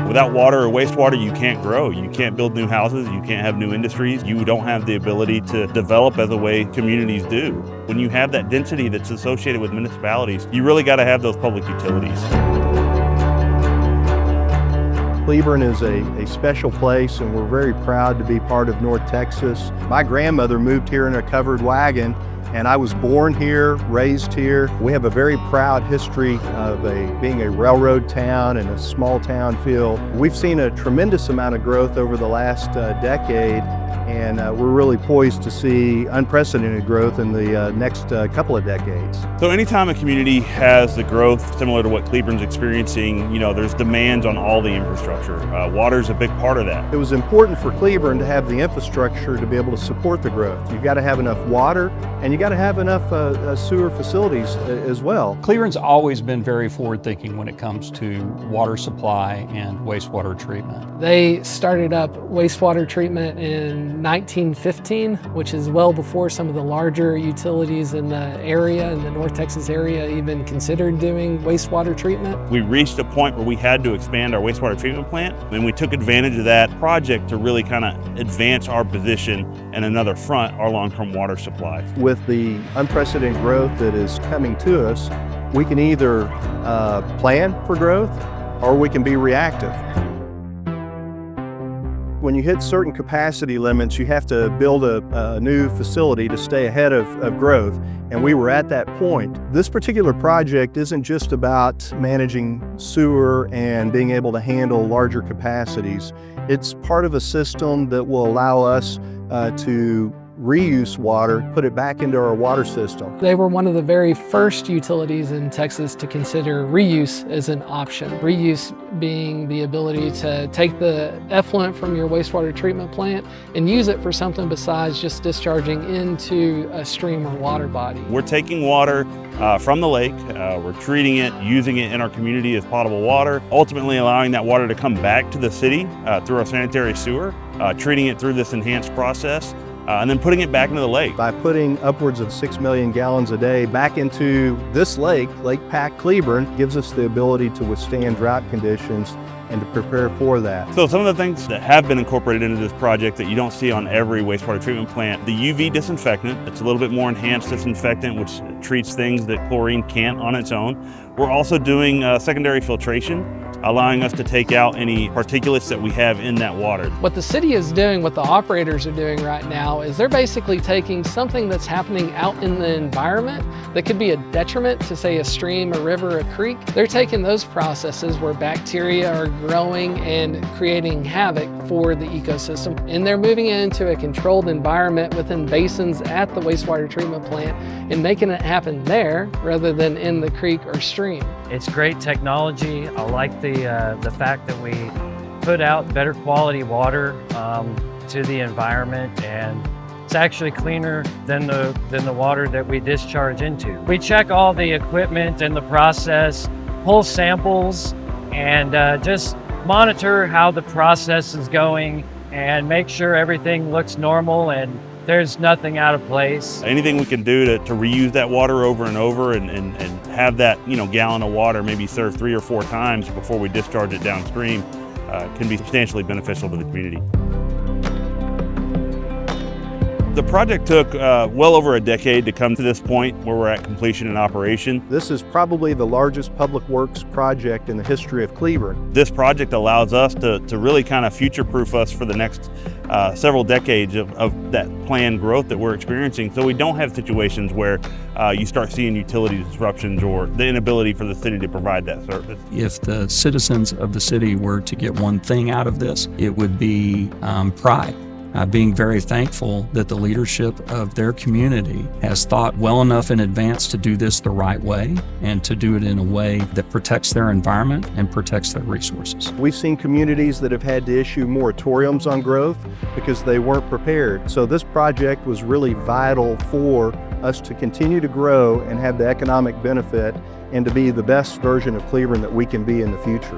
Without water or wastewater, you can't grow. You can't build new houses. You can't have new industries. You don't have the ability to develop as the way communities do. When you have that density that's associated with municipalities, you really got to have those public utilities. Cleburne is a special place, and we're very proud to be part of North Texas. My grandmother moved here in a covered wagon, and I was born here, raised here. We have a very proud history of being a railroad town and a small town feel. We've seen a tremendous amount of growth over the last decade, and we're really poised to see unprecedented growth in the next couple of decades. So anytime a community has the growth similar to what Cleburne's experiencing, there's demands on all the infrastructure. Water's a big part of that. It was important for Cleburne to have the infrastructure to be able to support the growth. You've got to have enough water, and you got to have enough sewer facilities as well. Cleburne's always been very forward-thinking when it comes to water supply and wastewater treatment. They started up wastewater treatment in 1915, which is well before some of the larger utilities in the area, in the North Texas area, even considered doing wastewater treatment. We reached a point where we had to expand our wastewater treatment plant, and we took advantage of that project to really kind of advance our position in another front, our long-term water supply. With the unprecedented growth that is coming to us, we can either plan for growth or we can be reactive. When you hit certain capacity limits, you have to build a new facility to stay ahead of growth, and we were at that point. This particular project isn't just about managing sewer and being able to handle larger capacities. It's part of a system that will allow us to reuse water, put it back into our water system. They were one of the very first utilities in Texas to consider reuse as an option. Reuse being the ability to take the effluent from your wastewater treatment plant and use it for something besides just discharging into a stream or water body. We're taking water from the lake, we're treating it, using it in our community as potable water, ultimately allowing that water to come back to the city through our sanitary sewer, treating it through this enhanced process, and then putting it back into the lake. By putting upwards of 6 million gallons a day back into this lake, Lake Pat Cleburne, gives us the ability to withstand drought conditions and to prepare for that. So some of the things that have been incorporated into this project that you don't see on every wastewater treatment plant, the UV disinfectant, it's a little bit more enhanced disinfectant which treats things that chlorine can't on its own. We're also doing secondary filtration, allowing us to take out any particulates that we have in that water. What the city is doing, what the operators are doing right now, is they're basically taking something that's happening out in the environment that could be a detriment to, say, a stream, a river, a creek. They're taking those processes where bacteria are growing and creating havoc for the ecosystem, and they're moving it into a controlled environment within basins at the wastewater treatment plant and making it happen there rather than in the creek or stream. It's great technology. I like the fact that we put out better quality water to the environment, and it's actually cleaner than the water that we discharge into. We check all the equipment and the process, pull samples, and just monitor how the process is going and make sure everything looks normal and there's nothing out of place. Anything we can do to reuse that water over and over and have that gallon of water maybe served 3 or 4 times before we discharge it downstream can be substantially beneficial to the community. The project took well over a decade to come to this point where we're at completion and operation. This is probably the largest public works project in the history of Cleburne. This project allows us to really kind of future-proof us for the next several decades of that planned growth that we're experiencing, so we don't have situations where you start seeing utility disruptions or the inability for the city to provide that service. If the citizens of the city were to get one thing out of this, it would be pride. Being very thankful that the leadership of their community has thought well enough in advance to do this the right way and to do it in a way that protects their environment and protects their resources. We've seen communities that have had to issue moratoriums on growth because they weren't prepared. So this project was really vital for us to continue to grow and have the economic benefit and to be the best version of Cleburne that we can be in the future.